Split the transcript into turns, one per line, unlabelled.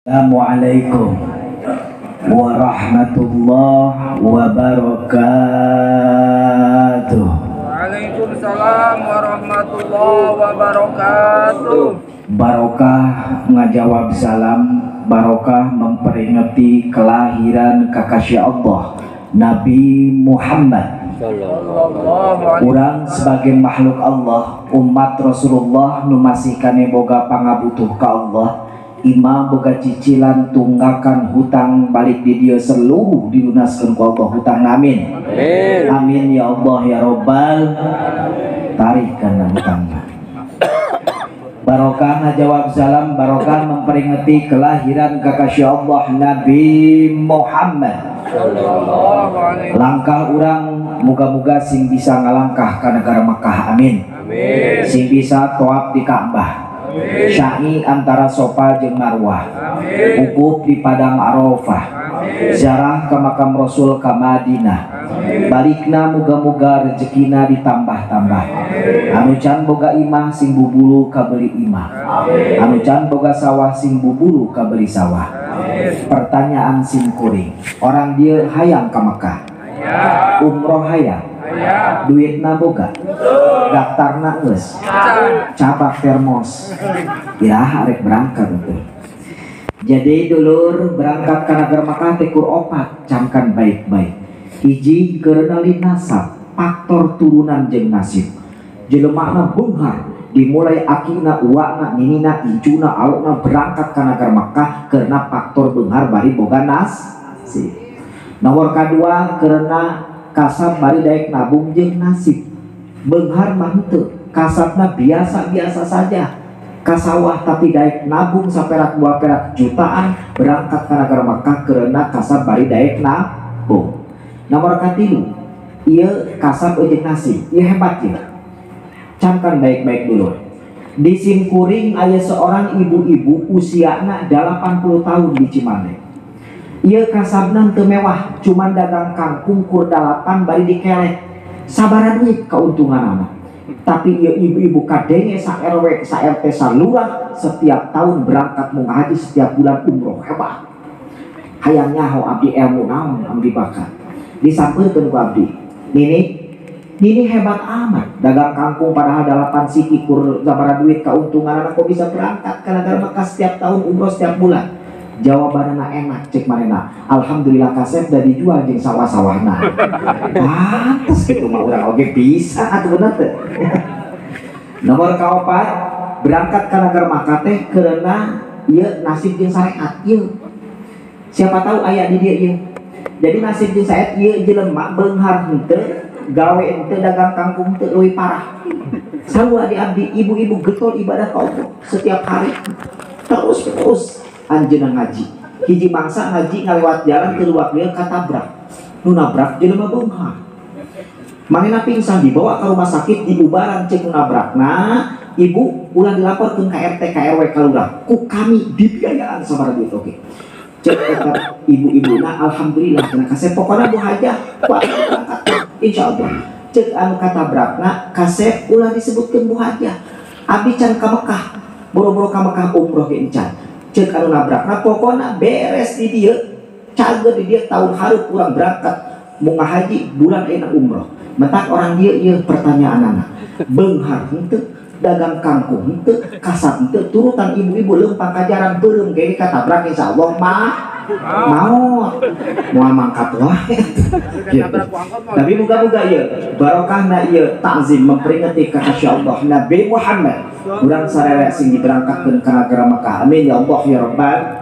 Assalamualaikum warahmatullahi wabarakatuh.
Waalaikumsalam warahmatullahi wabarakatuh.
Barokah ngajawab salam, barokah memperingati kelahiran kakasya Allah Nabi Muhammad. Urang sebagai makhluk Allah, umat Rasulullah nu masih kane boga pangabutuh ka Allah, imam boga cicilan tunggakan hutang balik di dia seluruh dilunaskeun ku Allah hutang. Amin. Amin. Amin ya Allah ya Rabbal. Tarik kana hutangna. Barokah ngajawab salam, barokah memperingati kelahiran kakasya Allah Nabi Muhammad. Langkah urang muga-muga sing bisa ngalangkah ke negara Makkah. Amin. Amin. Sing bisa toab di Ka'bah, syai antara Sofa jeung Marwah, wukuf di Padang Arafah, ziarah ke makam Rasul ke Madinah. Balikna muga-muga rezekina ditambah-tambah. Anu can boga imah sing bubulu kabeli imah, anu can boga sawah sing bubulu kabeli sawah. Pertanyaan sing kuring, orang dia hayang ke Mekah, umroh hayang, duitna boga, daftarna geus, cabak termos, iraha arek berangkat betul. Jadi dulur berangkat ke negara Makkah tekur opat, camkan baik-baik. Hiji kerenali nasab, faktor turunan jeung nasib. Jelemahna beunghar, dimulai akina, uwana, ninina, ijuna, aluna berangkat ke negara Makkah karena faktor beunghar bari boga nasib. Nomor kedua karena kasab bari daek nabung jeung nasib. Beunghar mah henteu, kasabna biasa-biasa saja. Kasawah tapi daek nabung saperak dua perak jutaan berangkat ke negara Makkah karena kasab bari daek nabung. Nomor katilu, ieu kasab jeung nasib, ieu hebat ya. Camkan baik-baik dulu. Di Simkuring aya seorang ibu-ibu usiana 80 tahun di Cimande. Ieu kasabna teu mewah, cuman dagang kangkung kur 8 bari dikelek. Sabaraha duit kauntunganna. Tapi ieu ibu-ibu kadenge sa RW sa RT sa lurah setiap tahun berangkat mau haji, setiap bulan umroh. Hebat. Hayang nyaho abdi ilmu naon abdi bakat. Disampurkeun ku abdi. Nini hebat amat, dagang kangkung padahal 8 siki kur sabaraha duit kauntunganna kok bisa berangkat ke negara Makkah setiap tahun umroh setiap bulan. Jawabanna enak cek manehna. Alhamdulillah kasep da dijual jeung sawah-sawahna. Pantes kitu mah urang oge bisa atuh bener teh. Nomor kaopat, berangkat ke negara Makkah teh karena ieu nasib jeung syariat ieu. Siapa tahu aya di dieu ieu. Jadi nasib jeung syariat ieu jelema beunghar henteu, gawe henteu, dagang kangkung teu leuwih parah. Sarua di abdi ibu-ibu getol ibadah ka Allah setiap hari. Terus anjeunna ngaji. Hiji mangsa ngaji ngalewat jalan teu luak lieu katabrak. Nu nabrak jelema beunghar. Manehna pingsan dibawa ke rumah sakit, dibubaran cek nu nabrakna. Ibu ulah dilaporkeun ka RT ka RW ka lurah. Ku kami dibiayaan sabaraha duit oge. Cek eta ibu-ibuna alhamdulillah cenah kasep pokona bu hajah. Insyaallah. Cek anu katabrakna kasep ulah disebutkeun bu hajah. Abdi can ka Mekah. Boro-boro ka Mekah umroh ge encan. Cek anu nabrakna pokona beres di dieu, cager di dieu tahun hareup urang berangkat mau ngahaji bulan ayeuna umroh. Mentak orang dieu ieu pertanyaanana. Beunghar henteu, dagang kangkung henteu, kasab henteu, turutan ibu-ibu leumpang kajaran beureum ge katabrak insyaallah mah mau mangkat wae. Tapi muga-muga ieu barokahna ieu takzim memperingati kakasya Allah Nabi Muhammad. Urang sarere sing diberangkatkeun ka negara Makkah. Amin ya Allah ya Rabbal